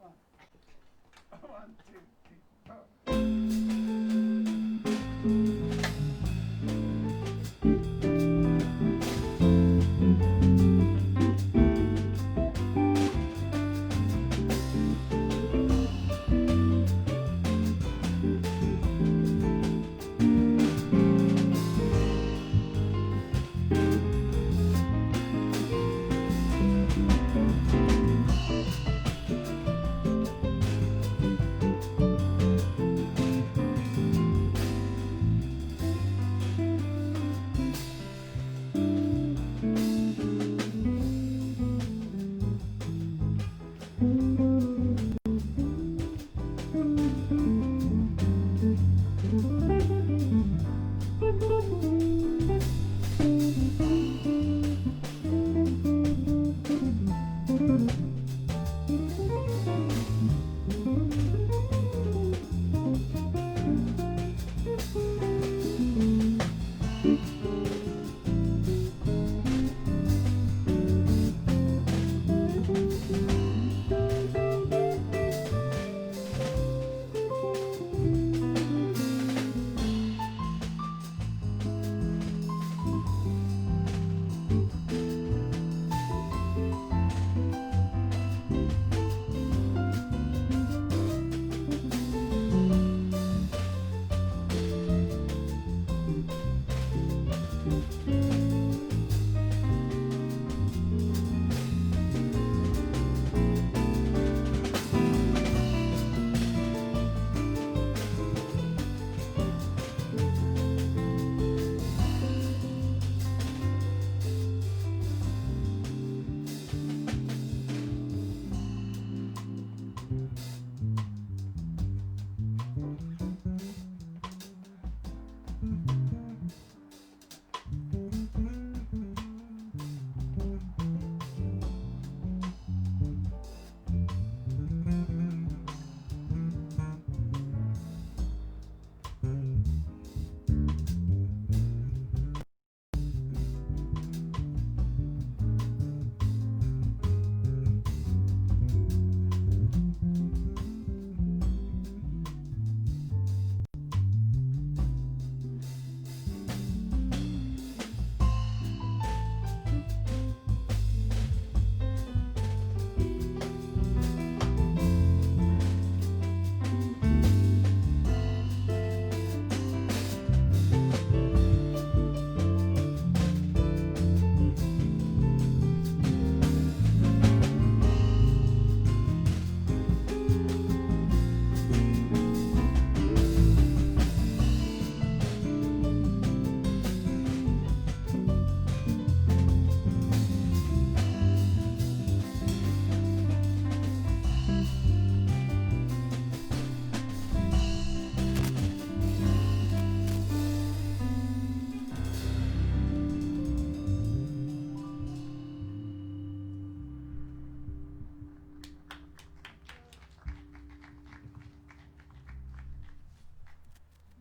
One, two, three, four.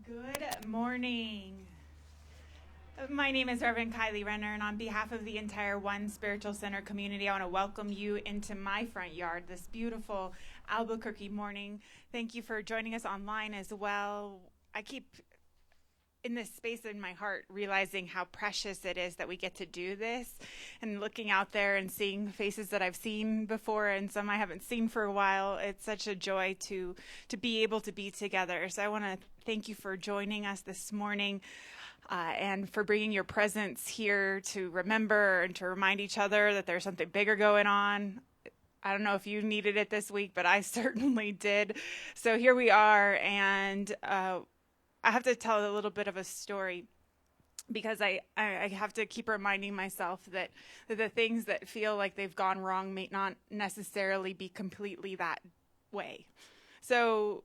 Good morning. My name is Reverend Kylie Renner, and on behalf of the entire One Spiritual Center community, I want to welcome you into my front yard this beautiful Albuquerque morning. Thank you for joining us online as well. I keep in this space in my heart realizing how precious it is that we get to do this, and looking out there and seeing faces that I've seen before and some I haven't seen for a while. It's such a joy to be able to be together. So I want to thank you for joining us this morning. And for bringing your presence here to remember and to remind each other that there's something bigger going on. I don't know if you needed it this week, but I certainly did. So here we are, and I have to tell a little bit of a story, because I have to keep reminding myself that the things that feel like they've gone wrong may not necessarily be completely that way. So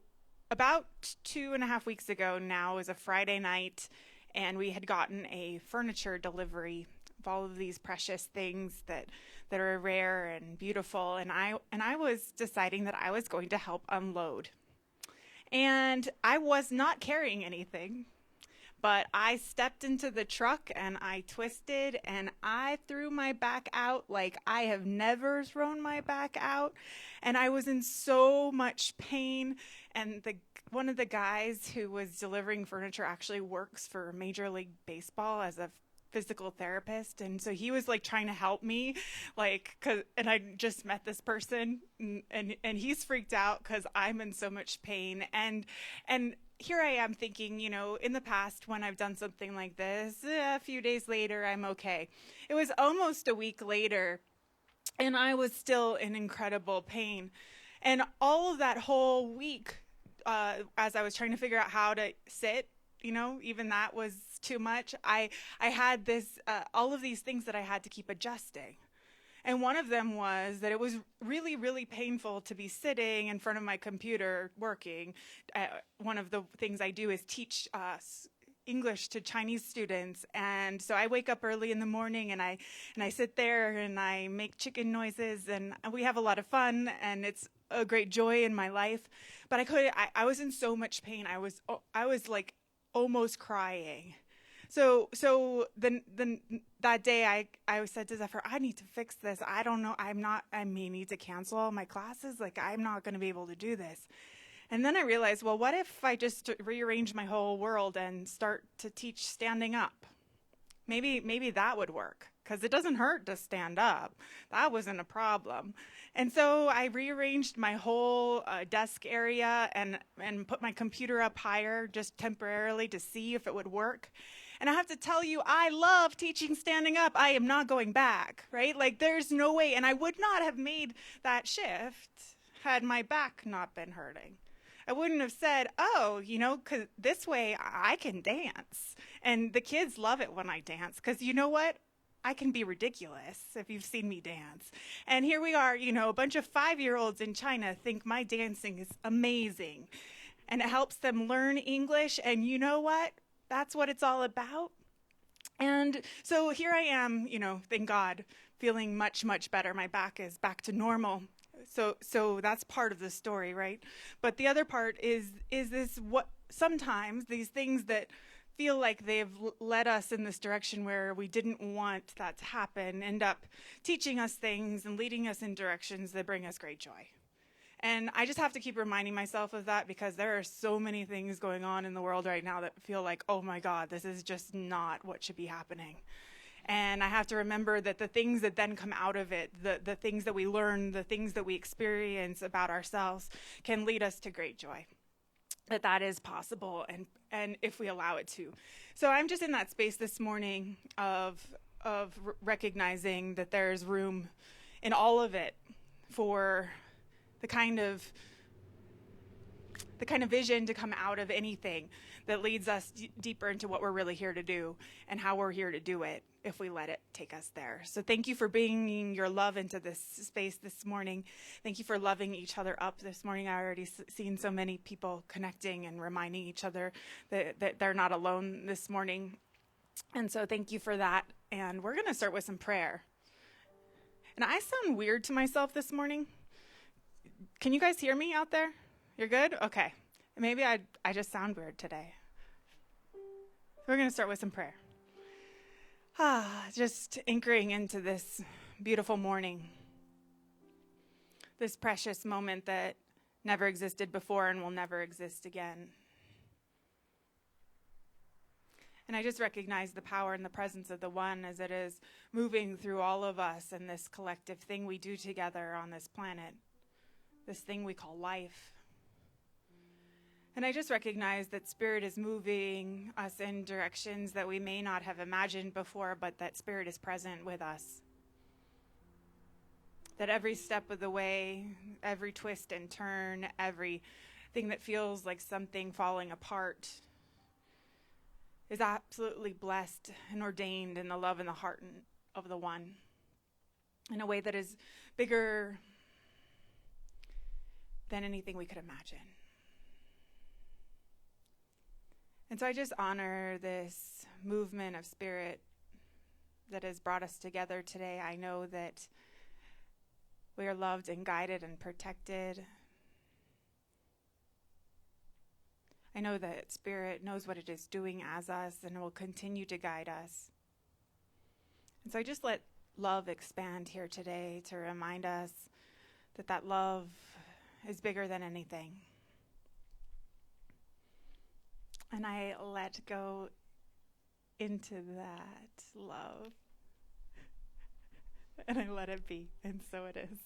about 2.5 weeks ago now was a Friday night, and we had gotten a furniture delivery of all of these precious things that are rare and beautiful. And I was deciding that I was going to help unload. And I was not carrying anything, but I stepped into the truck and I twisted and I threw my back out like I have never thrown my back out. And I was in so much pain. And one of the guys who was delivering furniture actually works for Major League Baseball as a physical therapist, and so he was like trying to help me, and I just met this person, and he's freaked out because I'm in so much pain, and here I am thinking, in the past when I've done something like this, a few days later I'm okay. It was almost a week later, and I was still in incredible pain, and all of that whole week, as I was trying to figure out how to sit, even that was too much. I had all of these things that I had to keep adjusting. And one of them was that it was really, really painful to be sitting in front of my computer working. One of the things I do is teach English to Chinese students. And so I wake up early in the morning and I sit there and I make chicken noises and we have a lot of fun and it's a great joy in my life. But I was in so much pain. I was like almost crying. So then that day I said to Zephyr, I need to fix this. I don't know. I may need to cancel all my classes. Like, I'm not going to be able to do this. And then I realized, well, what if I just rearrange my whole world and start to teach standing up? Maybe that would work, because it doesn't hurt to stand up. That wasn't a problem. And so I rearranged my whole desk area and put my computer up higher just temporarily to see if it would work. And I have to tell you, I love teaching standing up. I am not going back, right? Like, there's no way. And I would not have made that shift had my back not been hurting. I wouldn't have said, oh, because this way I can dance. And the kids love it when I dance, because you know what? I can be ridiculous if you've seen me dance. And here we are, a bunch of 5-year-olds in China think my dancing is amazing. And it helps them learn English. And you know what? That's what it's all about. And so here I am, thank God, feeling much, much better. My back is back to normal. So that's part of the story, right? But the other part is this, what sometimes these things that feel like they've led us in this direction where we didn't want that to happen end up teaching us things and leading us in directions that bring us great joy. And I just have to keep reminding myself of that, because there are so many things going on in the world right now that feel like, oh my God, this is just not what should be happening. And I have to remember that the things that then come out of it, the things that we learn, the things that we experience about ourselves can lead us to great joy. That is possible, and if we allow it to. So I'm just in that space this morning of recognizing that there's room in all of it for the kind of vision to come out of anything that leads us deeper into what we're really here to do and how we're here to do it if we let it take us there. So thank you for bringing your love into this space this morning. Thank you for loving each other up this morning. I already seen so many people connecting and reminding each other that they're not alone this morning. And so thank you for that. And we're going to start with some prayer. And I sound weird to myself this morning. Can you guys hear me out there? You're good? Okay. Maybe I just sound weird today. We're going to start with some prayer. Just anchoring into this beautiful morning. This precious moment that never existed before and will never exist again. And I just recognize the power and the presence of the One as it is moving through all of us and this collective thing we do together on this planet. This thing we call life. And I just recognize that Spirit is moving us in directions that we may not have imagined before, but that Spirit is present with us. That every step of the way, every twist and turn, everything that feels like something falling apart is absolutely blessed and ordained in the love and the heart of the One in a way that is bigger than anything we could imagine. And so I just honor this movement of Spirit that has brought us together today. I know that we are loved and guided and protected. I know that Spirit knows what it is doing as us and will continue to guide us. And so I just let love expand here today to remind us that love is bigger than anything. And I let go into that love. And I let it be. And so it is.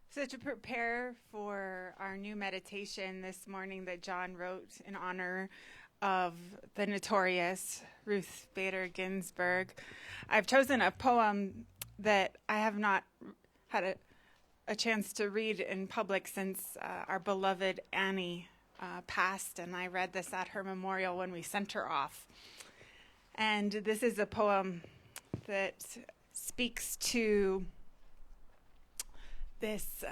So to prepare for our new meditation this morning that John wrote in honor of the notorious Ruth Bader Ginsburg, I've chosen a poem that I have not had a chance to read in public since our beloved Annie passed, and I read this at her memorial when we sent her off. And this is a poem that speaks to this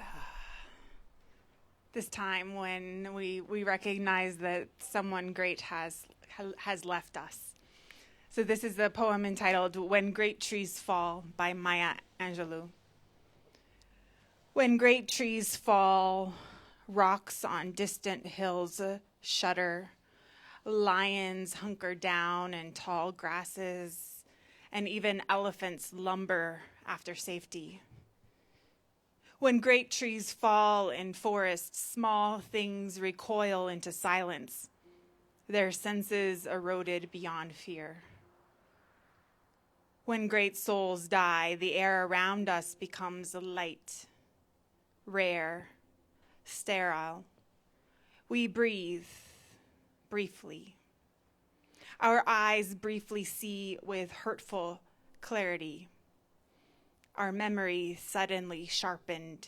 time when we recognize that someone great has left us. So this is the poem entitled "When Great Trees Fall" by Maya Angelou. When great trees fall, rocks on distant hills shudder, lions hunker down in tall grasses, and even elephants lumber after safety. When great trees fall in forests, small things recoil into silence, their senses eroded beyond fear. When great souls die, the air around us becomes light, rare, sterile. We breathe briefly. Our eyes briefly see with hurtful clarity. Our memory suddenly sharpened,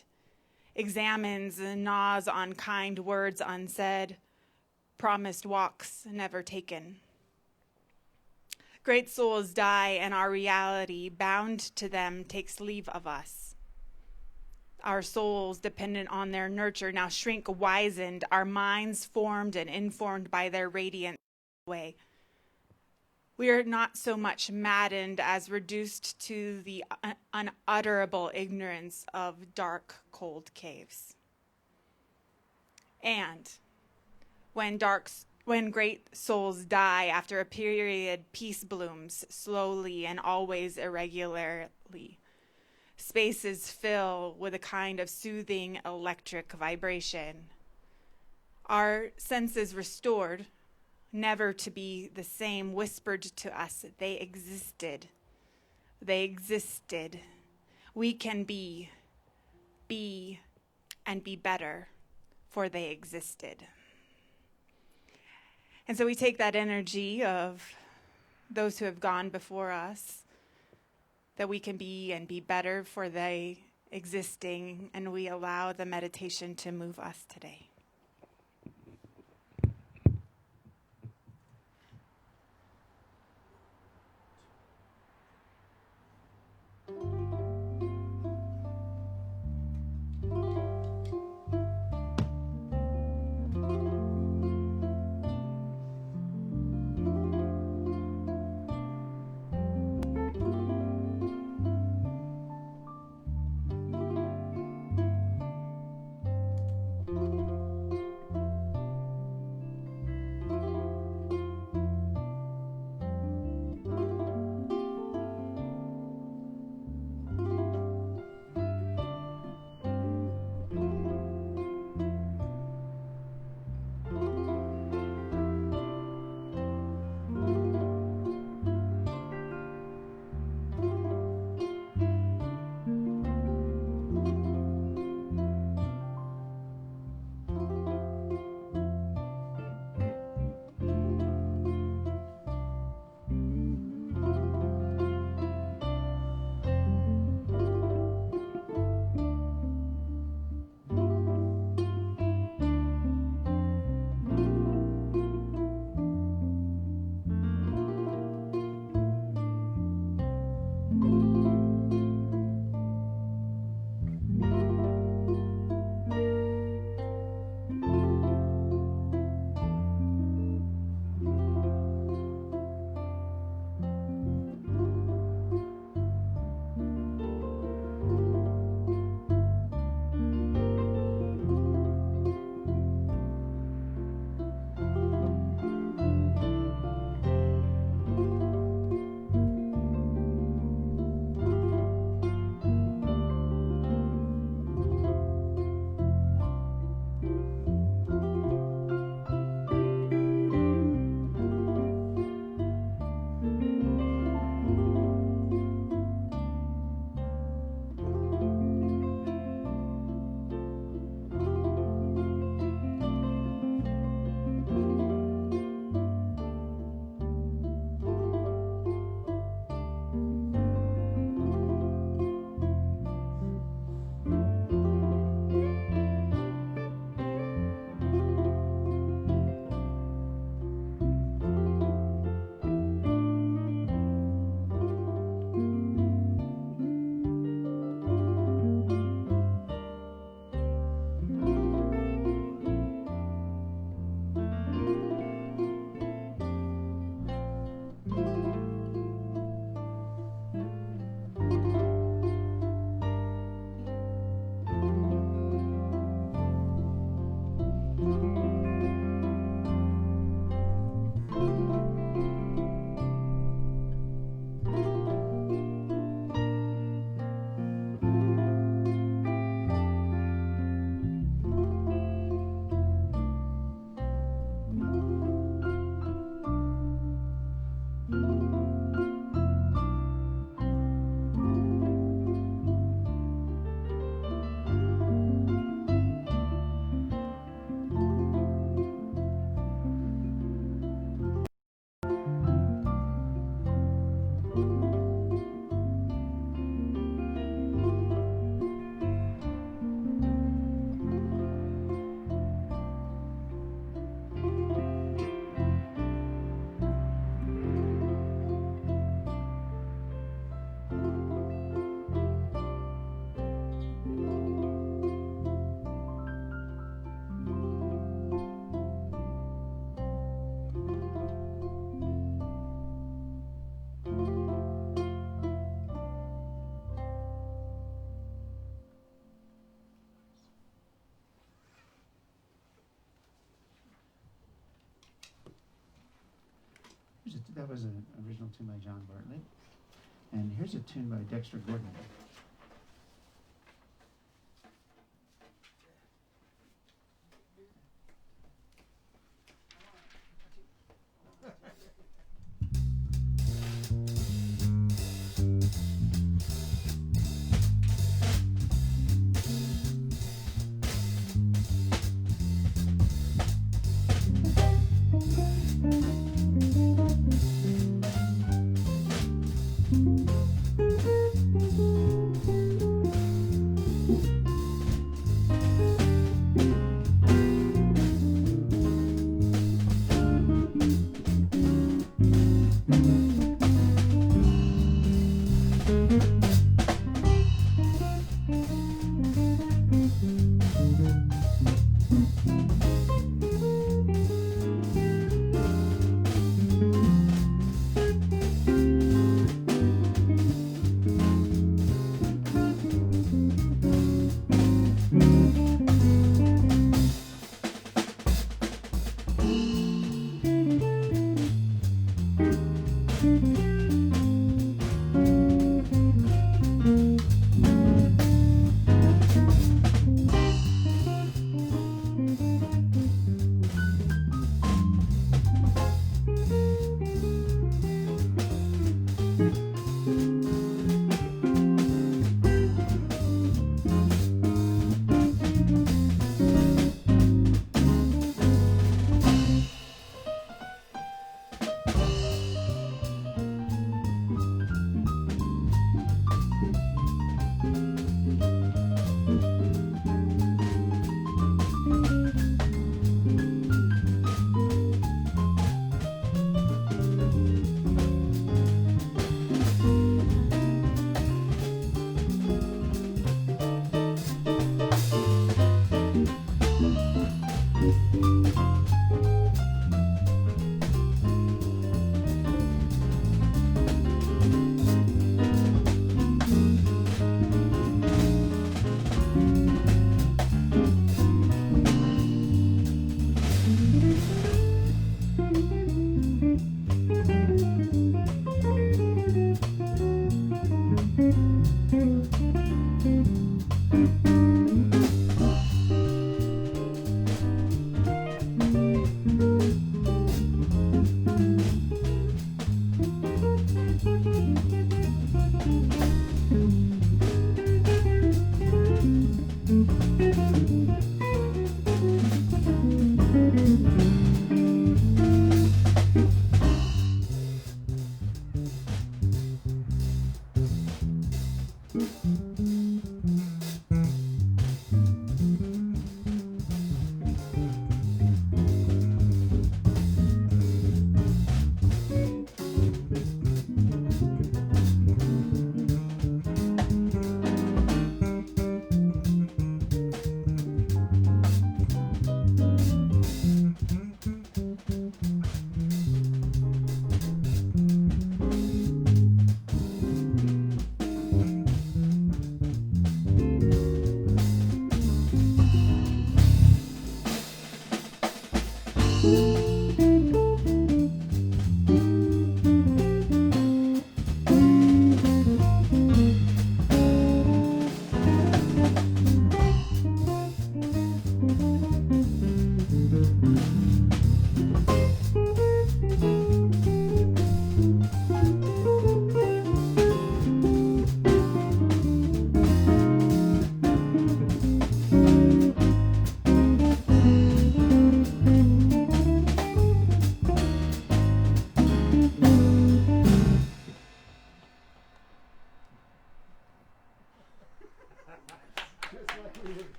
examines and gnaws on kind words unsaid, promised walks never taken. Great souls die, and our reality, bound to them, takes leave of us. Our souls, dependent on their nurture, now shrink wizened, our minds formed and informed by their radiant way. We are not so much maddened as reduced to the unutterable ignorance of dark, cold caves. And when great souls die, after a period, peace blooms slowly and always irregularly. Spaces fill with a kind of soothing electric vibration. Our senses restored, never to be the same, whispered to us they existed. They existed. We can be, and be better, for they existed. And so we take that energy of those who have gone before us, that we can be and be better for they existing, and we allow the meditation to move us today. That was an original tune by John Bartlett. And here's a tune by Dexter Gordon.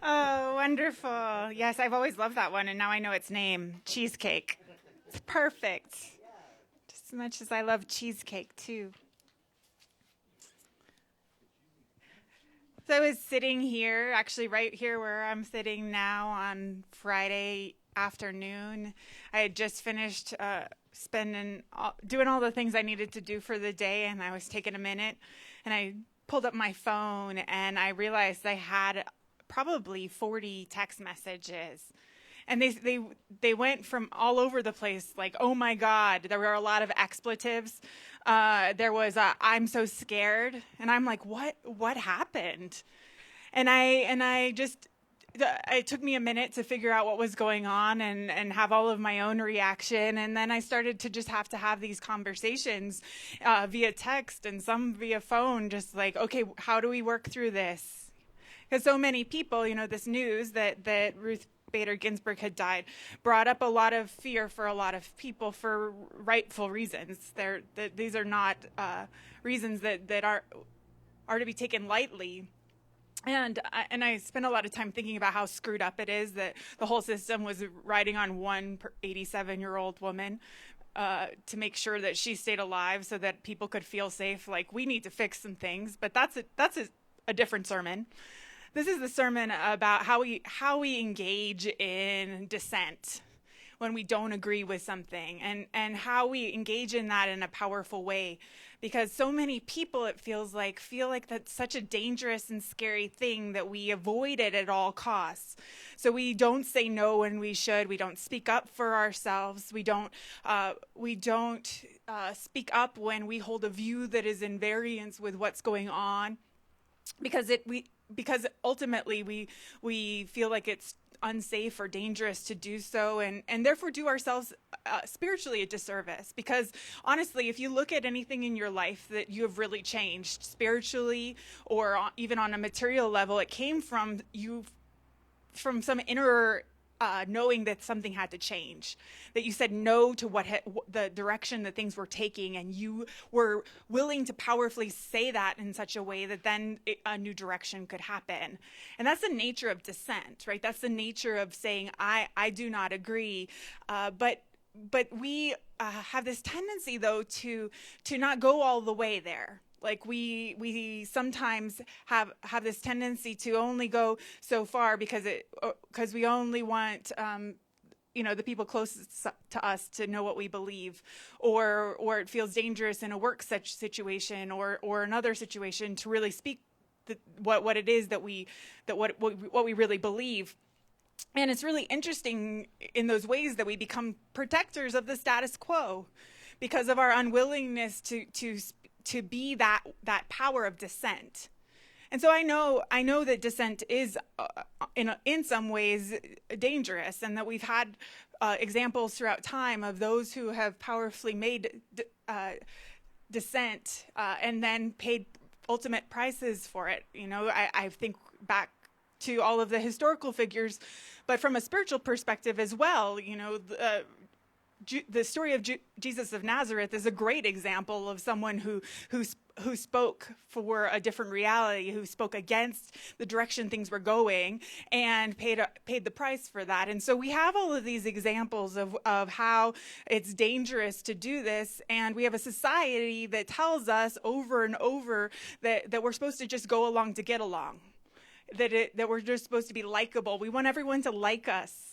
Oh, wonderful. Yes, I've always loved that one, and now I know its name, cheesecake. It's perfect. Just as much as I love cheesecake, too. So I was sitting here, actually right here where I'm sitting now on Friday afternoon. I had just finished doing all the things I needed to do for the day, and I was taking a minute, and I pulled up my phone, and I realized I had probably 40 text messages. And they went from all over the place, like, oh my God, there were a lot of expletives. There was I'm so scared. And I'm like, what happened? And it took me a minute to figure out what was going on and have all of my own reaction. And then I started to just have to have these conversations via text and some via phone, just like, okay, how do we work through this? Because so many people, this news that Ruth Bader Ginsburg had died brought up a lot of fear for a lot of people for rightful reasons. These are not reasons that are to be taken lightly. And I spent a lot of time thinking about how screwed up it is that the whole system was riding on one 87-year-old woman to make sure that she stayed alive so that people could feel safe. Like, we need to fix some things, but that's a different sermon. This is the sermon about how we engage in dissent when we don't agree with something, and how we engage in that in a powerful way. Because so many people, it feel like that's such a dangerous and scary thing that we avoid it at all costs. So we don't say no when we should. We don't speak up for ourselves. We don't speak up when we hold a view that is in variance with what's going on, because ultimately we feel like it's unsafe or dangerous to do so, and therefore do ourselves spiritually a disservice. Because honestly, if you look at anything in your life that you have really changed spiritually or even on a material level, it came from some inner knowing that something had to change, that you said no to the direction that things were taking, and you were willing to powerfully say that in such a way that then a new direction could happen. And that's the nature of dissent, right? That's the nature of saying, I do not agree. But we have this tendency, though, to not go all the way there. Like we sometimes have this tendency to only go so far because we only want the people closest to us to know what we believe, or it feels dangerous in a work such situation or another situation to really speak what it is that what we really believe. And it's really interesting in those ways that we become protectors of the status quo because of our unwillingness to be that power of dissent. And so I know that dissent is in some ways dangerous, and that we've had examples throughout time of those who have powerfully made dissent and then paid ultimate prices for it. I think back to all of the historical figures, but from a spiritual perspective as well. The story of Jesus of Nazareth is a great example of someone who spoke for a different reality, who spoke against the direction things were going, and paid the price for that. And so we have all of these examples of how it's dangerous to do this, and we have a society that tells us over and over that we're supposed to just go along to get along, that we're just supposed to be likable. We want everyone to like us.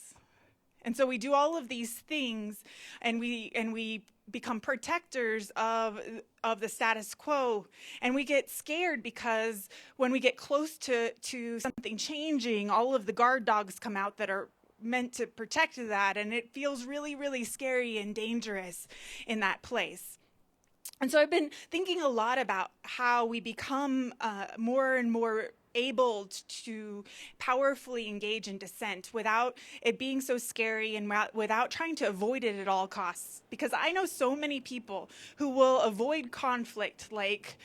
And so we do all of these things, and we become protectors of the status quo, and we get scared because when we get close to something changing, all of the guard dogs come out that are meant to protect that, and it feels really, really scary and dangerous in that place. And so I've been thinking a lot about how we become more and more able to powerfully engage in dissent without it being so scary and without trying to avoid it at all costs. Because I know so many people who will avoid conflict like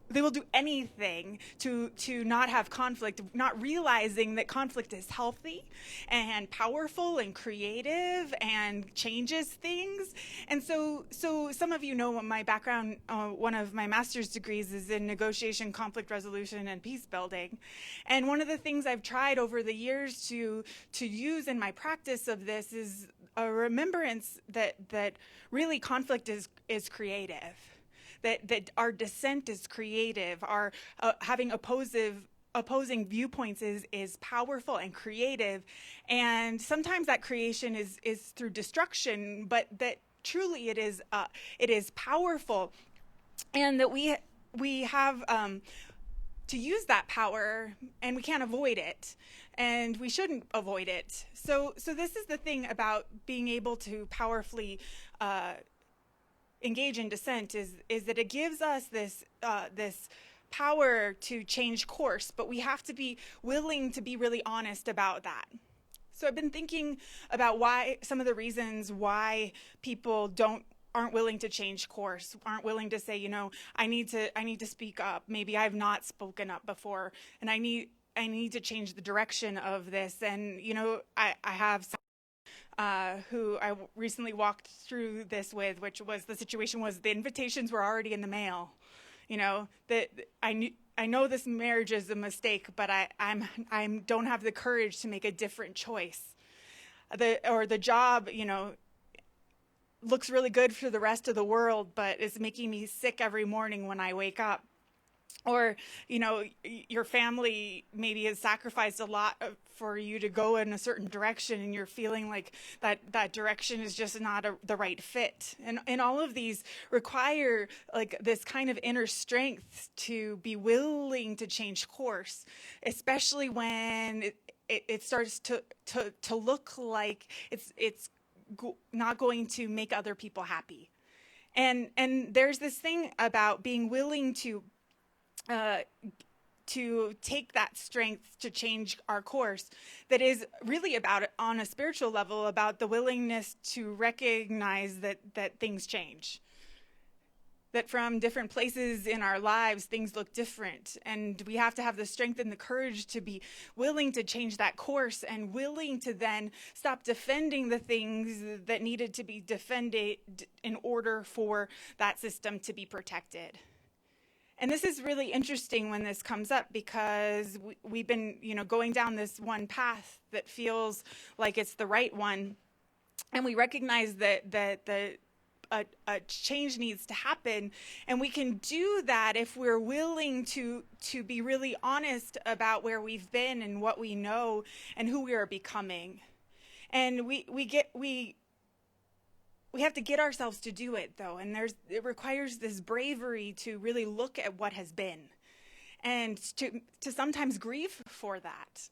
they will do anything to not have conflict, not realizing that conflict is healthy and powerful and creative and changes things. And so some of you know my background, one of my master's degrees is in negotiation, conflict resolution, and peace building. And one of the things I've tried over the years to use in my practice of this is a remembrance that really conflict is creative. That our dissent is creative, our having opposing viewpoints is powerful and creative, and sometimes that creation is through destruction, but that truly it is powerful, and that we have use that power, and we can't avoid it, and we shouldn't avoid it. So this is the thing about being able to powerfully engage in dissent is that it gives us this power to change course, but we have to be willing to be really honest about that. So I've been thinking about why some of the reasons why people aren't willing to change course, aren't willing to say, I need to speak up. Maybe I've not spoken up before, and I need to change the direction of this. And I have some who I recently walked through this with, which was the situation was the invitations were already in the mail. That I know this marriage is a mistake, but I don't have the courage to make a different choice. The job, looks really good for the rest of the world, but it's making me sick every morning when I wake up. Or, your family maybe has sacrificed a lot for you to go in a certain direction, and you're feeling like that direction is just not the right fit. And all of these require like this kind of inner strength to be willing to change course, especially when it starts to look like it's not going to make other people happy. And there's this thing about being willing to take that strength to change our course that is really about it on a spiritual level, about the willingness to recognize that things change. That from different places in our lives, things look different. And we have to have the strength and the courage to be willing to change that course and willing to then stop defending the things that needed to be defended in order for that system to be protected. And this is really interesting when this comes up, because we've been, going down this one path that feels like it's the right one. And we recognize that a change needs to happen, and we can do that if we're willing to be really honest about where we've been and what we know and who we are becoming. And we have to get ourselves to do it, though, and it requires this bravery to really look at what has been, and to sometimes grieve for that.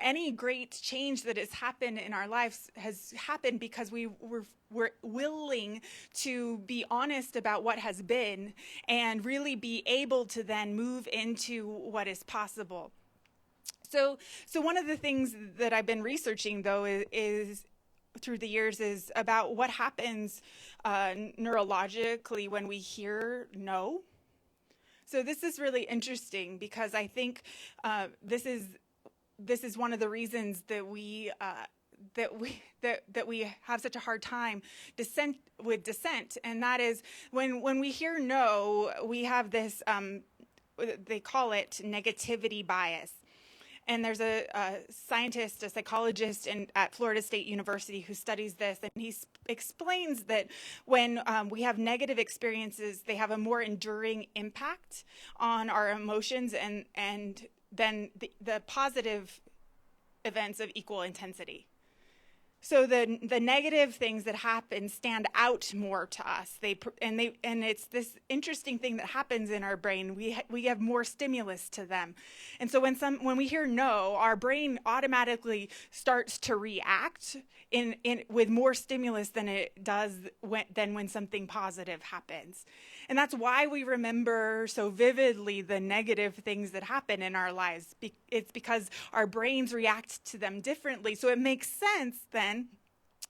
Any great change that has happened in our lives has happened because we're willing to be honest about what has been and really be able to then move into what is possible. So one of the things that I've been researching, though, is through the years is about what happens neurologically when we hear no. So this is really interesting, because I think this is one of the reasons that we have such a hard time with dissent, and that is when we hear no, we have this they call it negativity bias. And there's a scientist, a psychologist at Florida State University who studies this, and he explains that when we have negative experiences, they have a more enduring impact on our emotions and than the positive events of equal intensity. So the negative things that happen stand out more to us. And it's this interesting thing that happens in our brain. We have more stimulus to them, and so when we hear no, our brain automatically starts to react with more stimulus than it does when something positive happens. And that's why we remember so vividly the negative things that happen in our lives. It's because our brains react to them differently. So it makes sense then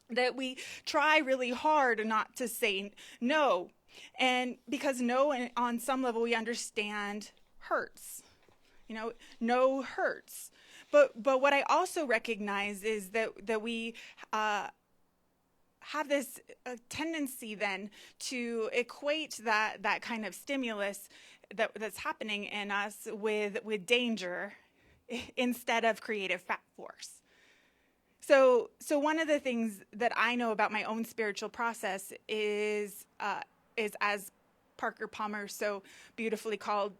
that we try really hard not to say no. And because no, on some level, we understand hurts. No hurts. But what I also recognize is that we have this tendency then to equate that kind of stimulus that's happening in us with danger instead of creative force. So one of the things that I know about my own spiritual process is as Parker Palmer so beautifully calls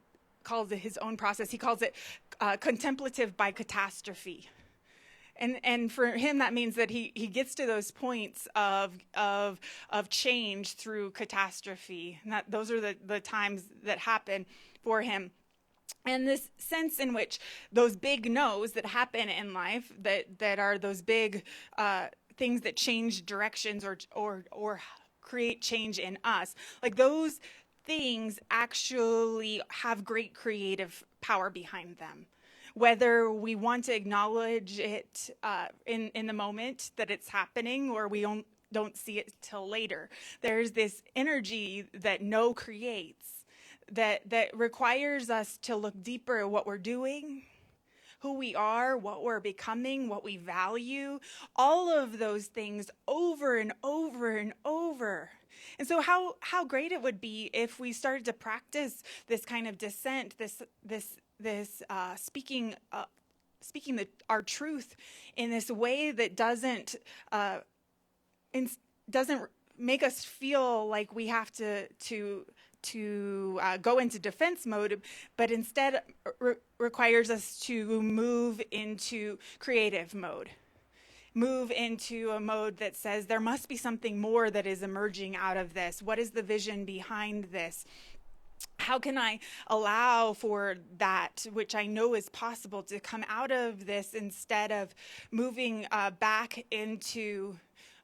it his own process. He calls it contemplative by catastrophe. And for him, that means that he gets to those points of change through catastrophe. And those are the times that happen for him. And this sense in which those big no's that happen in life, that are those big things that change directions or create change in us, like those things actually have great creative power behind them. Whether we want to acknowledge it in the moment that it's happening, or we don't see it till later, there's this energy that no creates that requires us to look deeper at what we're doing, who we are, what we're becoming, what we value, all of those things over and over and over. And so how great it would be if we started to practice this kind of dissent, this speaking our truth in this way that doesn't make us feel like we have to go into defense mode, but instead requires us to move into creative mode. Move into a mode that says there must be something more that is emerging out of this. What is the vision behind this? How can I allow for that which I know is possible to come out of this, instead of moving back into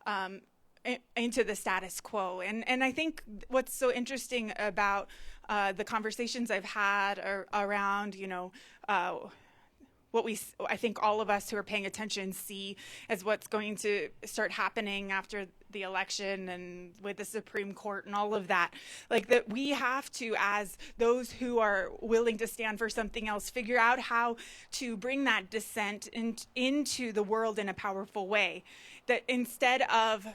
the status quo? And I think what's so interesting about the conversations I've had around, what I think all of us who are paying attention see as what's going to start happening after the election and with the Supreme Court and all of that, like that we have to, as those who are willing to stand for something else, figure out how to bring that dissent into the world in a powerful way. That instead of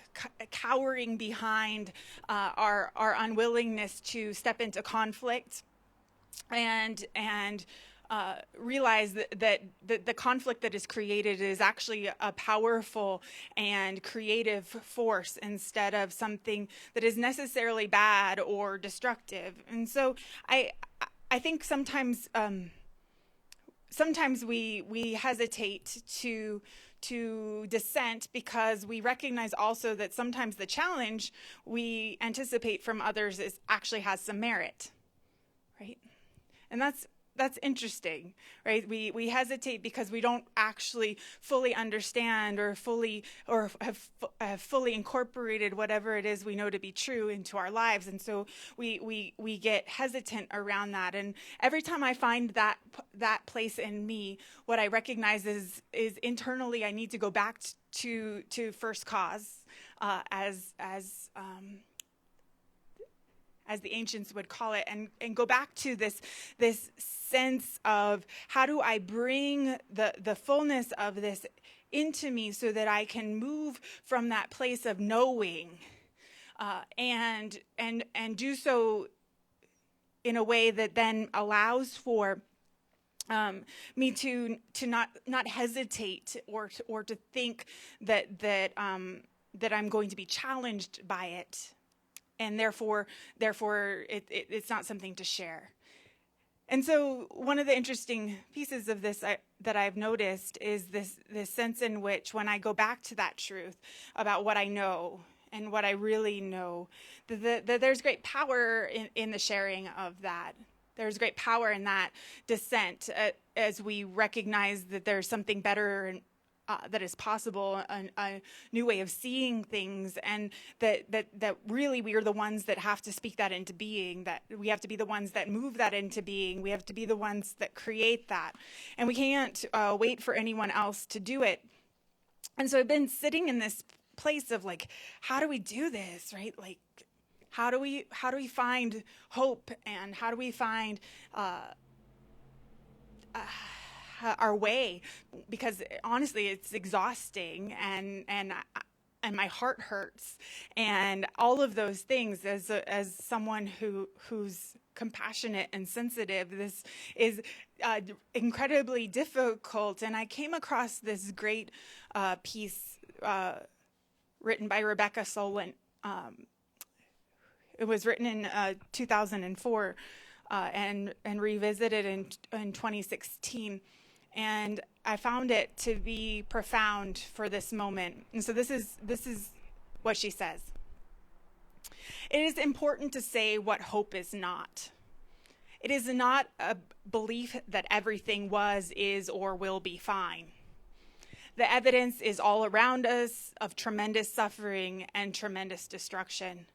cowering behind our unwillingness to step into conflict and realize that the conflict that is created is actually a powerful and creative force, instead of something that is necessarily bad or destructive. And so I think sometimes we hesitate to dissent because we recognize also that sometimes the challenge we anticipate from others actually has some merit, right? And that's interesting, right? We hesitate because we don't actually fully understand or have fully incorporated whatever it is we know to be true into our lives, and so we get hesitant around that. And every time I find that place in me, what I recognize is internally I need to go back to first cause, as the ancients would call it, and go back to this sense of how do I bring the fullness of this into me so that I can move from that place of knowing, and do so in a way that then allows for me to not hesitate or to think that I'm going to be challenged by it. And therefore, it's not something to share. And so, one of the interesting pieces of this that I've noticed is this sense in which, when I go back to that truth about what I know and what I really know, that there's great power in the sharing of that. There's great power in that dissent, as we recognize that there's something better that is possible, a new way of seeing things, and that really we are the ones that have to speak that into being, that we have to be the ones that move that into being. We have to be the ones that create that, and we can't wait for anyone else to do it. And so I've been sitting in this place of like, how do we do this, right? Like, how do we find hope, and how do we find our way? Because honestly, it's exhausting, and my heart hurts, and all of those things. As someone who's compassionate and sensitive, this is incredibly difficult. And I came across this great piece written by Rebecca Solent. It was written in 2004 and revisited in 2016. And I found it to be profound for this moment. And so this is what she says. It is important to say what hope is not. It is not a belief that everything was, is, or will be fine. The evidence is all around us of tremendous suffering and tremendous destruction.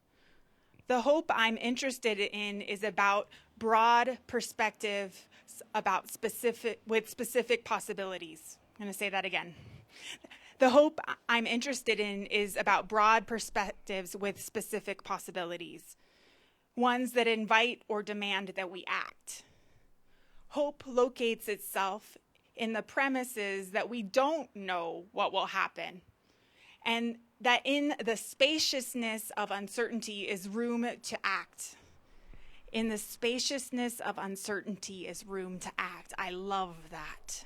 The hope I'm interested in is about broad perspective, with specific possibilities. I'm going to say that again. The hope I'm interested in is about broad perspectives with specific possibilities, ones that invite or demand that we act. Hope locates itself in the premises that we don't know what will happen, and that in the spaciousness of uncertainty is room to act. In the spaciousness of uncertainty is room to act. I love that.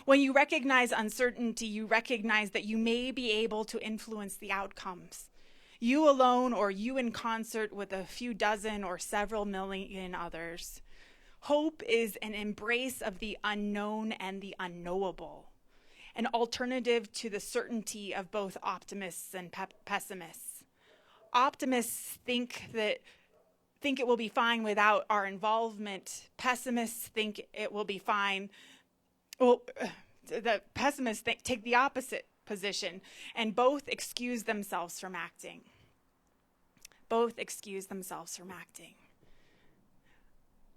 When you recognize uncertainty, you recognize that you may be able to influence the outcomes. You alone, or you in concert with a few dozen or several million others. Hope is an embrace of the unknown and the unknowable, an alternative to the certainty of both optimists and pessimists. Optimists think it will be fine without our involvement. Pessimists think it will be fine. Well, the pessimists take the opposite position, and both excuse themselves from acting. Both excuse themselves from acting.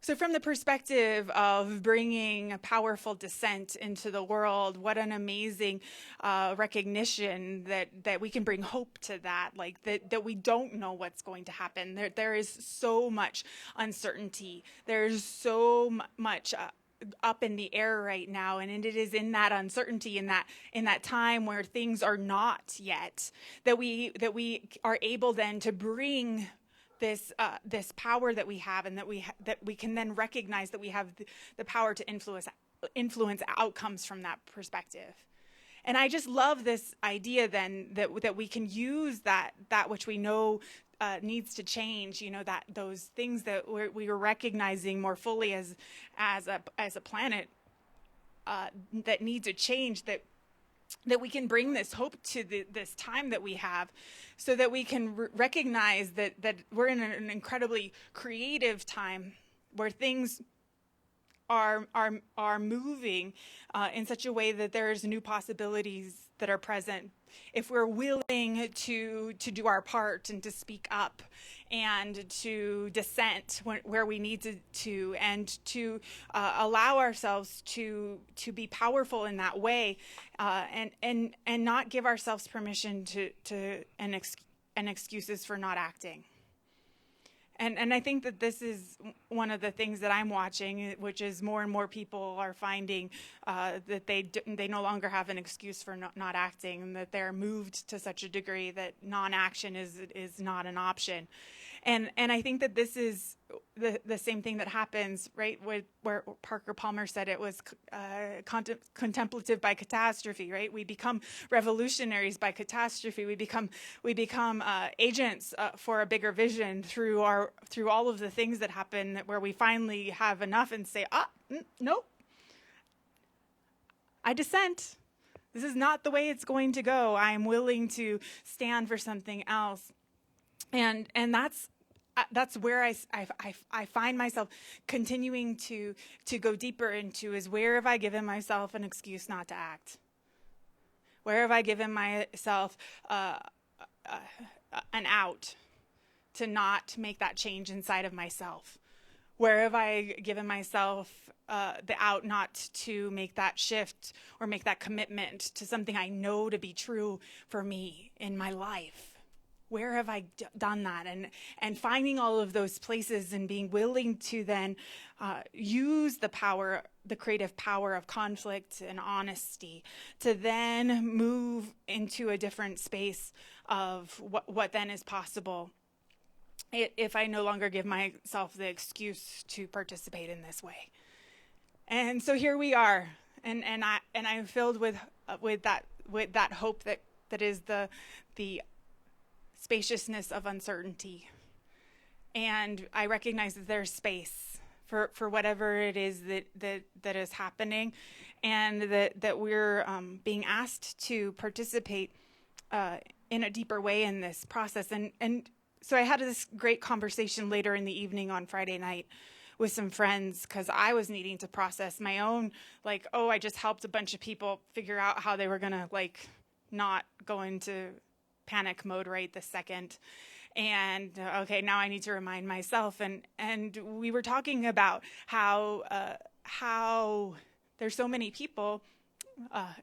So from the perspective of bringing a powerful dissent into the world, what an amazing recognition that we can bring hope to that, like that we don't know what's going to happen. There is so much uncertainty. There's so much up in the air right now, and it is in that uncertainty, in that time where things are not yet, that we are able then to bring this power that we have, and that we can then recognize that we have the power to influence outcomes from that perspective. And I just love this idea then that we can use that which we know needs to change, that those things that we are recognizing more fully as a planet that needs a change, that we can bring this hope to this time that we have, so that we can recognize that we're in an incredibly creative time where things are moving in such a way that there's new possibilities that are present if we're willing to do our part and to speak up and to dissent where we need to and to allow ourselves to be powerful in that way, and not give ourselves permission and excuses for not acting. And I think that this is one of the things that I'm watching, which is more and more people are finding that they no longer have an excuse for not acting, and that they're moved to such a degree that non-action is not an option. And I think that this is the same thing that happens, right, where Parker Palmer said it was contemplative by catastrophe, right? We become revolutionaries by catastrophe. We become agents for a bigger vision through all of the things that happen, where we finally have enough and say, nope, I dissent. This is not the way it's going to go. I am willing to stand for something else. And that's where I find myself continuing to go deeper into, is where have I given myself an excuse not to act? Where have I given myself an out to not make that change inside of myself? Where have I given myself the out not to make that shift or make that commitment to something I know to be true for me in my life? Where have I done that? And finding all of those places and being willing to then use the creative power of conflict and honesty to then move into a different space of what then is possible if I no longer give myself the excuse to participate in this way. And so here we are, and I'm filled with that hope that is the spaciousness of uncertainty. And I recognize that there's space for whatever it is that is happening, and that we're being asked to participate in a deeper way in this process. And so I had this great conversation later in the evening on Friday night with some friends because I was needing to process my own, like, oh, I just helped a bunch of people figure out how they were going to, like, not go into panic mode right this second. And okay, now I need to remind myself. And we were talking about how there's so many people,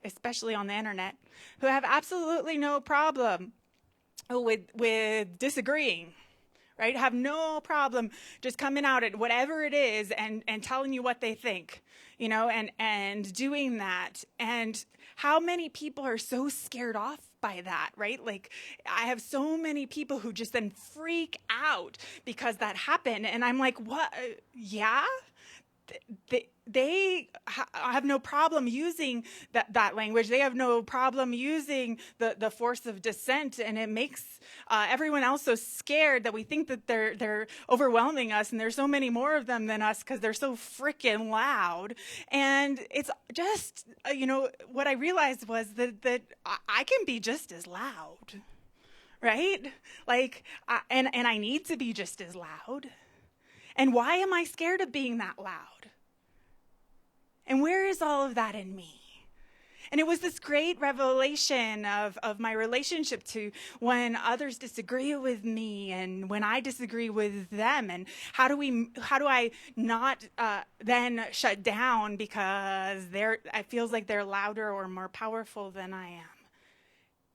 especially on the internet, who have absolutely no problem with disagreeing, right? Have no problem just coming out at whatever it is and telling you what they think, and doing that. And how many people are so scared off by that, right? Like, I have so many people who just then freak out because that happened. And I'm like, what? Yeah? They have no problem using that language. They have no problem using the force of dissent, and it makes everyone else so scared that we think that they're overwhelming us, and there's so many more of them than us because they're so freaking loud. And it's just, what I realized was that I can be just as loud, right? Like, and I need to be just as loud. And why am I scared of being that loud? And where is all of that in me? And it was this great revelation of my relationship to when others disagree with me and when I disagree with them. And how do I not then shut down because it feels like they're louder or more powerful than I am?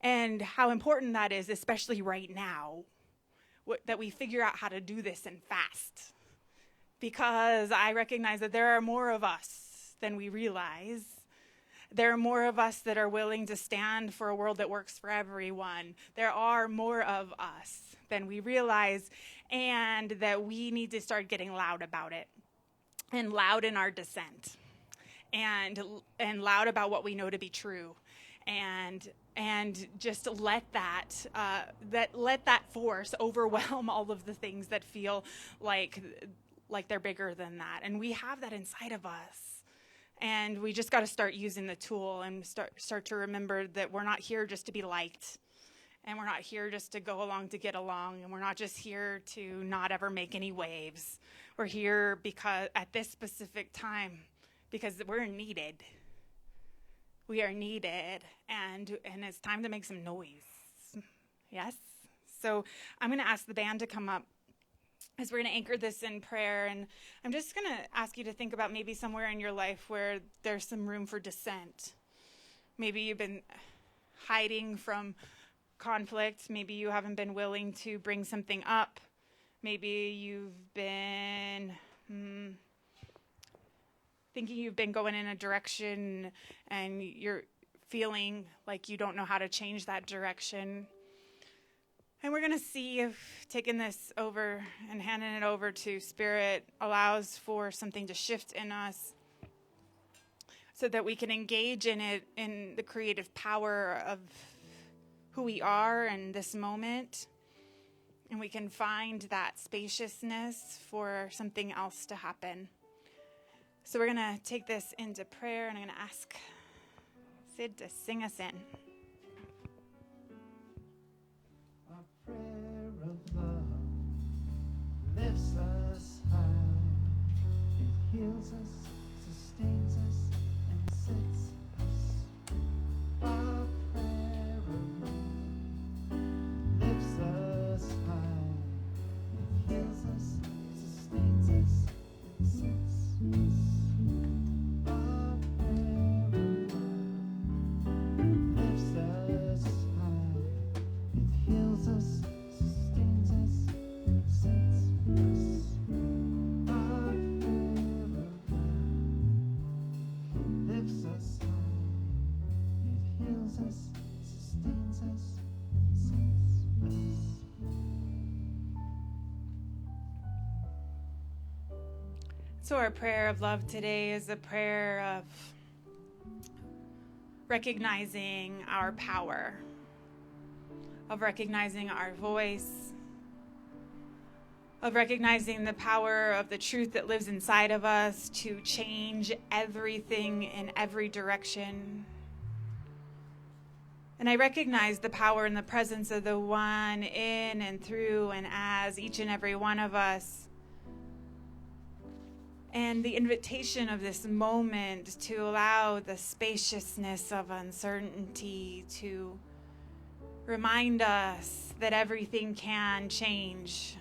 And how important that is, especially right now, that we figure out how to do this and fast. Because I recognize that there are more of us than we realize. There are more of us that are willing to stand for a world that works for everyone. There are more of us than we realize, and that we need to start getting loud about it, and loud in our dissent, and loud about what we know to be true, and just let that force overwhelm all of the things that feel like they're bigger than that. And we have that inside of us. And we just got to start using the tool and start to remember that we're not here just to be liked. And we're not here just to go along to get along. And we're not just here to not ever make any waves. We're here because at this specific time, because we're needed. We are needed. And it's time to make some noise. Yes? So I'm going to ask the band to come up, as we're going to anchor this in prayer. And I'm just going to ask you to think about maybe somewhere in your life where there's some room for dissent. Maybe you've been hiding from conflict. Maybe you haven't been willing to bring something up. Maybe you've been thinking you've been going in a direction and you're feeling like you don't know how to change that direction. And we're going to see if taking this over and handing it over to Spirit allows for something to shift in us so that we can engage in it, in the creative power of who we are in this moment. And we can find that spaciousness for something else to happen. So we're going to take this into prayer, and I'm going to ask Sid to sing us in. Prayer of love lifts us high. It heals us, sustains us, and sets us. Our prayer of love lifts us high. It heals us, sustains us, and sets us. Our prayer of love lifts us high. It heals us, sustains us, and sets us. Our prayer of love lifts us high. It heals us, sustains us, and sets us. So our prayer of love today is a prayer of recognizing our power, of recognizing our voice, of recognizing the power of the truth that lives inside of us to change everything in every direction. And I recognize the power and the presence of the one in and through and as each and every one of us And the invitation of this moment to allow the spaciousness of uncertainty to remind us that everything can change.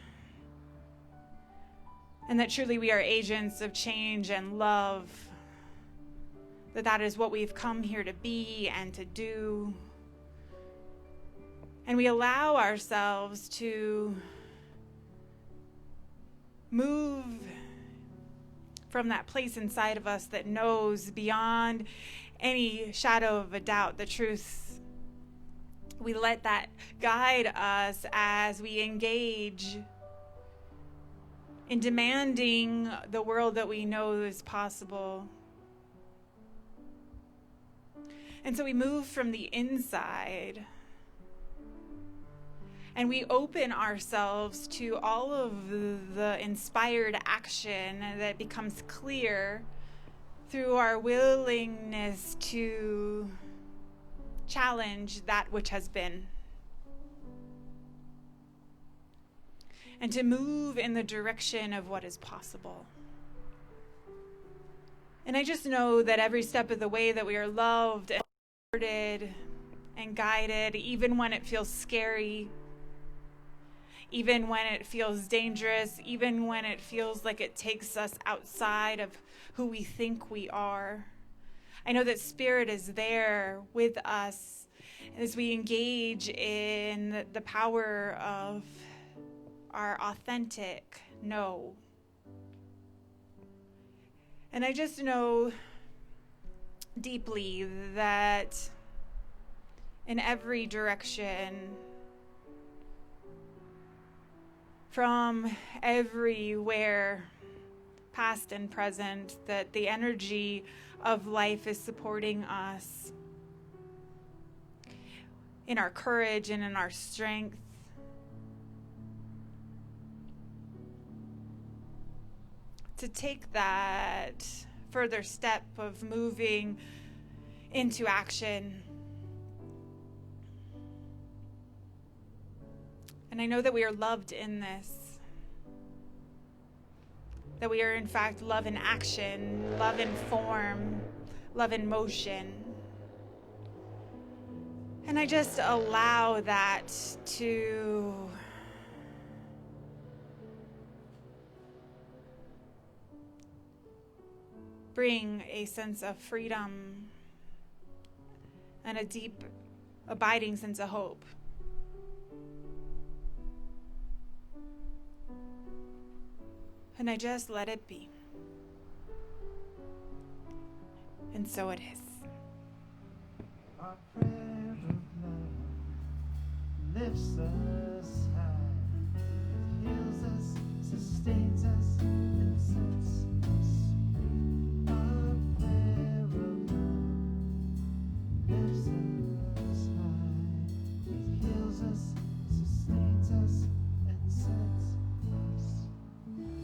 And that truly we are agents of change and love. That is what we've come here to be and to do. And we allow ourselves to move from that place inside of us that knows beyond any shadow of a doubt the truth. We let that guide us as we engage in demanding the world that we know is possible. And so we move from the inside and we open ourselves to all of the inspired action that becomes clear through our willingness to challenge that which has been. And to move in the direction of what is possible. And I just know that every step of the way that we are loved and supported and guided, even when it feels scary, even when it feels dangerous, even when it feels like it takes us outside of who we think we are. I know that Spirit is there with us as we engage in the power of our authentic no. And I just know deeply that in every direction, from everywhere, past and present, that the energy of life is supporting us in our courage and in our strength. To take that further step of moving into action. And I know that we are loved in this. That we are in fact love in action, love in form, love in motion. And I just allow that to bring a sense of freedom and a deep, abiding sense of hope. And I just let it be. And so it is. Our prayer of love lifts us high, it heals us, sustains us, and sets us free. Our prayer of love lifts us high, it heals us, sustains us, and sets us free.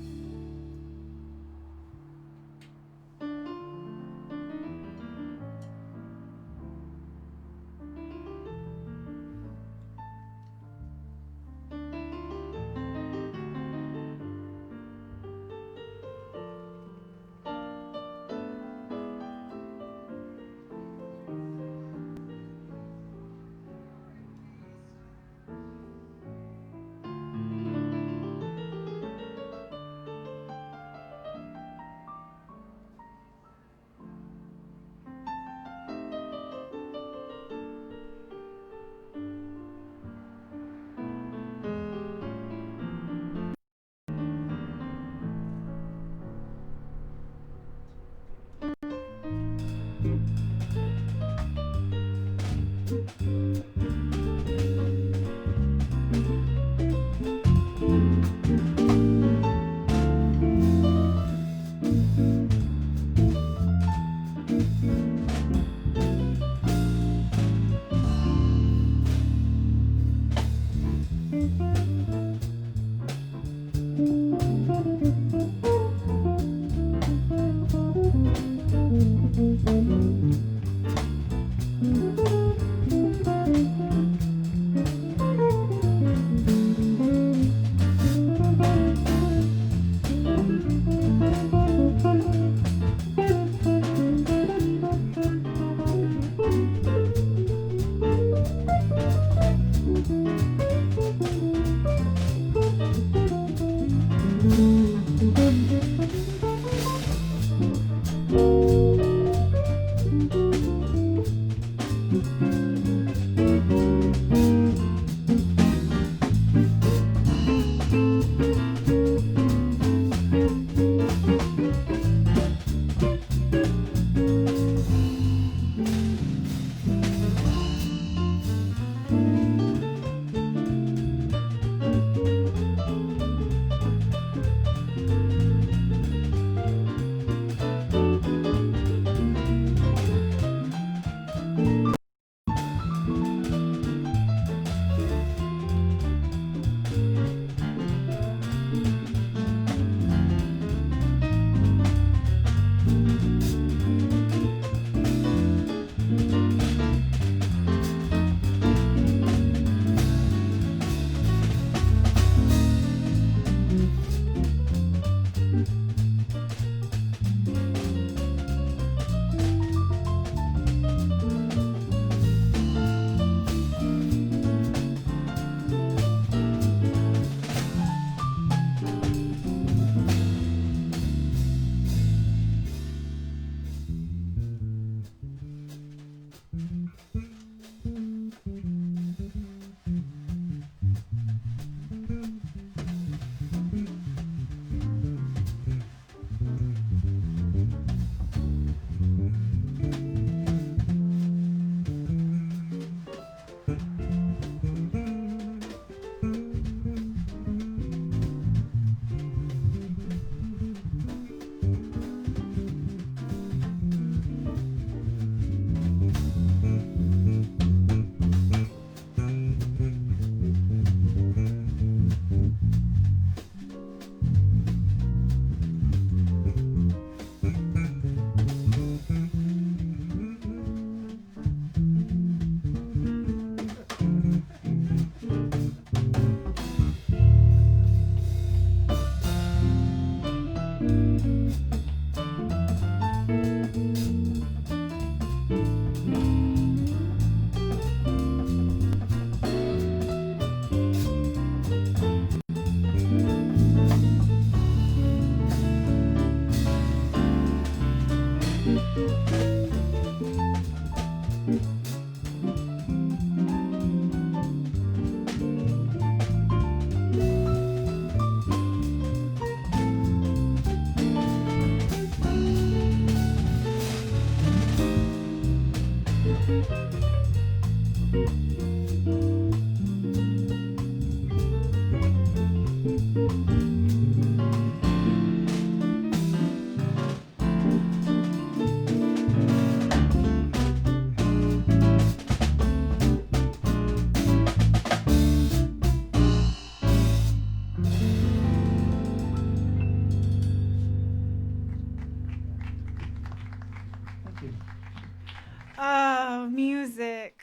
Oh, music.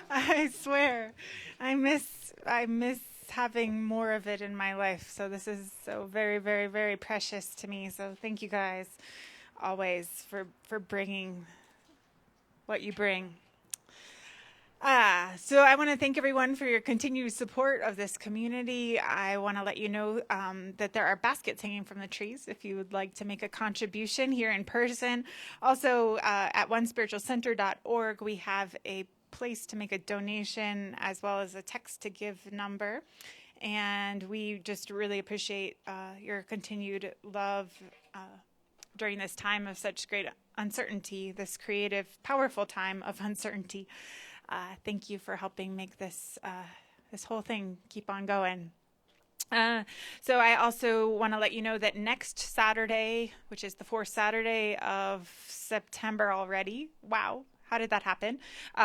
I swear. I miss having more of it in my life. So this is so very, very, very precious to me. So thank you guys always for bringing what you bring. So I want to thank everyone for your continued support of this community. I want to let you know that there are baskets hanging from the trees if you would like to make a contribution here in person. Also, at onespiritualcenter.org, we have a place to make a donation as well as a text to give number. And we just really appreciate your continued love during this time of such great uncertainty, this creative, powerful time of uncertainty. Thank you for helping make this this whole thing keep on going. So I also want to let you know that next Saturday, which is the fourth Saturday of September already, wow, how did that happen?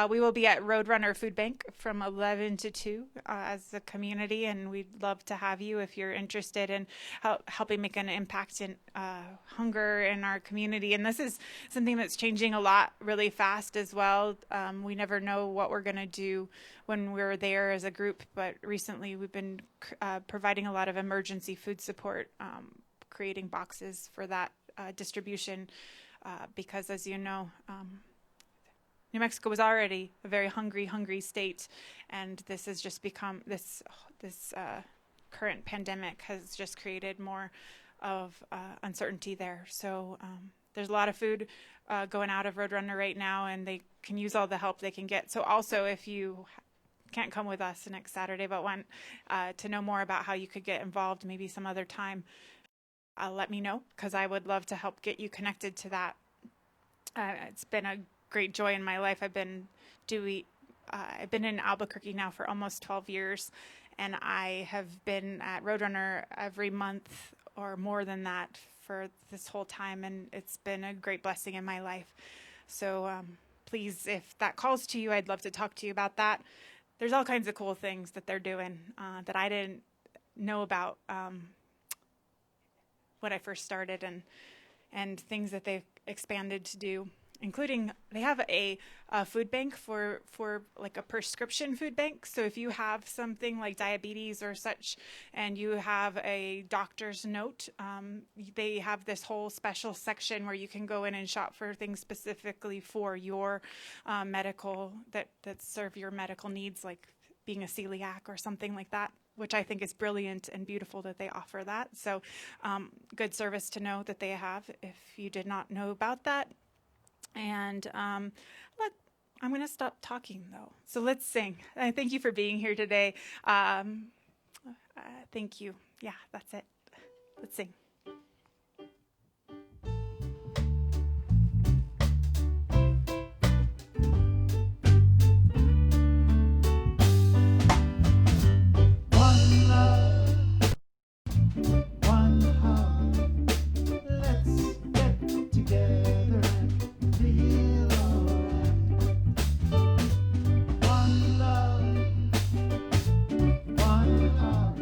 We will be at Roadrunner Food Bank from 11 to 2 as a community, and we'd love to have you if you're interested in helping make an impact in hunger in our community. And this is something that's changing a lot really fast as well. We never know what we're going to do when we're there as a group, but recently we've been providing a lot of emergency food support, creating boxes for that distribution because, as you know, New Mexico was already a very hungry state, and this has just become this current pandemic has just created more of uncertainty there. So there's a lot of food going out of Roadrunner right now, and they can use all the help they can get. So also, if you can't come with us next Saturday, but want to know more about how you could get involved maybe some other time, let me know, because I would love to help get you connected to that. It's been a great joy in my life. I've been in Albuquerque now for almost 12 years, and I have been at Roadrunner every month or more than that for this whole time, and it's been a great blessing in my life. So please, if that calls to you, I'd love to talk to you about that. There's all kinds of cool things that they're doing that I didn't know about when I first started, and things that they've expanded to do, including they have a food bank for like a prescription food bank. So if you have something like diabetes or such, and you have a doctor's note, they have this whole special section where you can go in and shop for things specifically for your medical, that serve your medical needs, like being a celiac or something like that, which I think is brilliant and beautiful that they offer that. So good service to know that they have if you did not know about that. And I'm going to stop talking, though. So let's sing. Thank you for being here today. Thank you. Yeah, that's it. Let's sing. One love, one heart. Let's get together and feel alright. One love, one heart.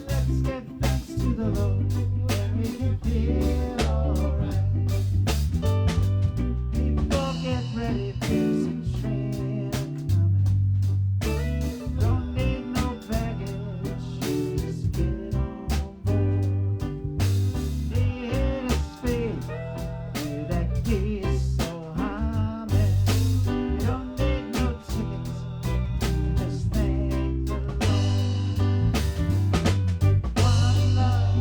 Let's give thanks to the Lord when we can feel alright. People get ready, there's a train coming. Don't need no baggage, just get on board. Need a speed, hear that gear so humming. Don't need no tickets, just thank the Lord. One love,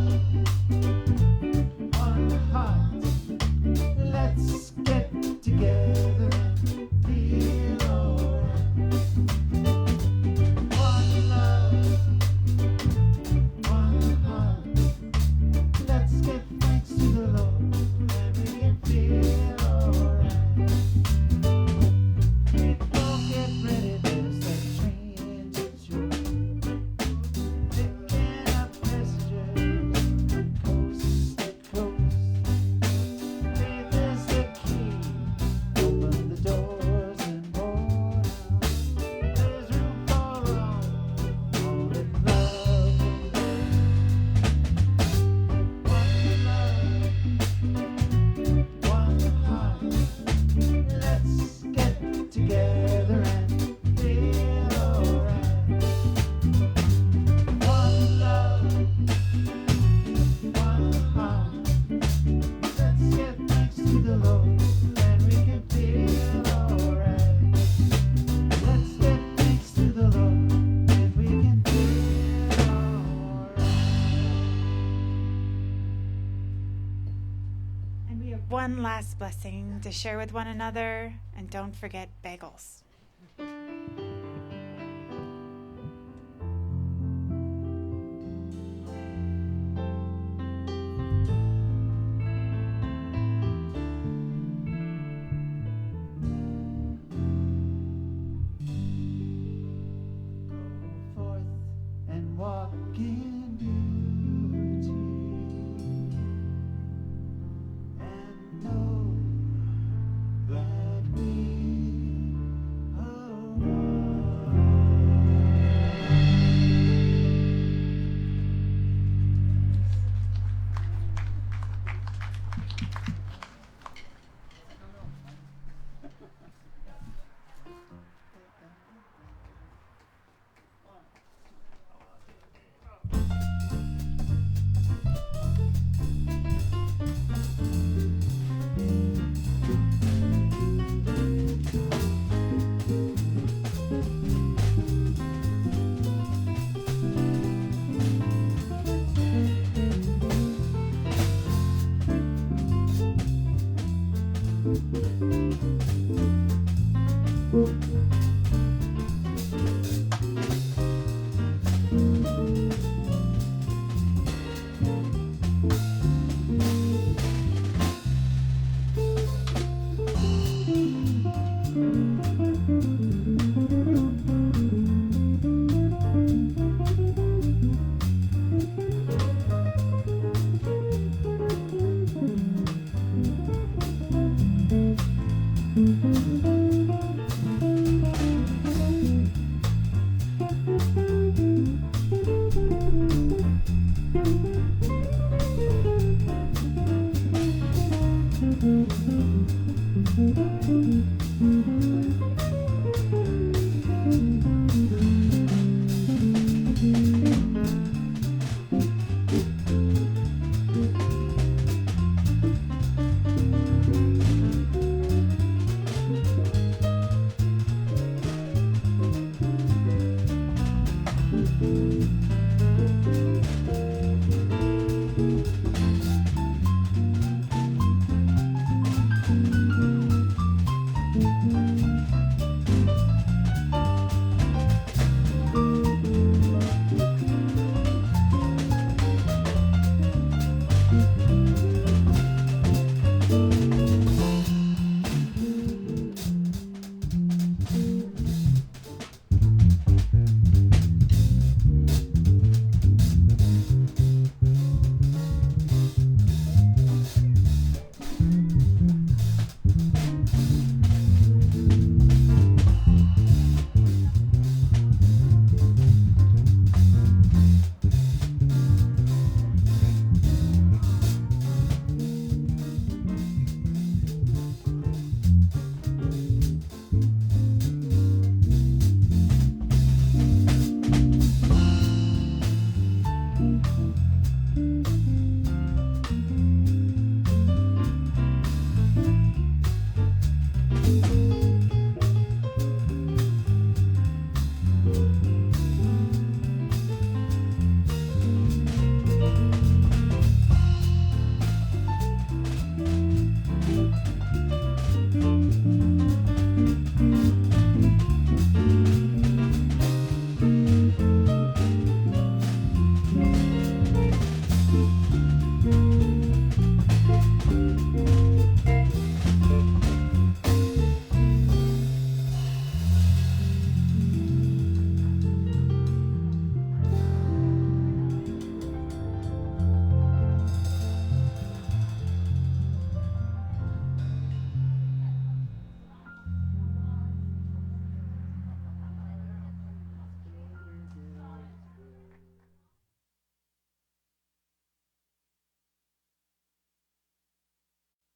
one heart. Let's get together and feel alright. One love, one heart. Let's give thanks to the Lord and we can feel alright. People get ready, there's a train to joy. Picking up passengers coast to coast. Faith is the key, open the doors and board out. There's room for all in love and good. One love, one heart. Let's get together and feel alright. One love, one heart. Let's give thanks to the Lord and we can feel alright. Let's give thanks to the Lord and we can feel alright. And we have one last blessing to share with one another. And don't forget bagels. Go forth and walk in beauty and know that we are one. Let's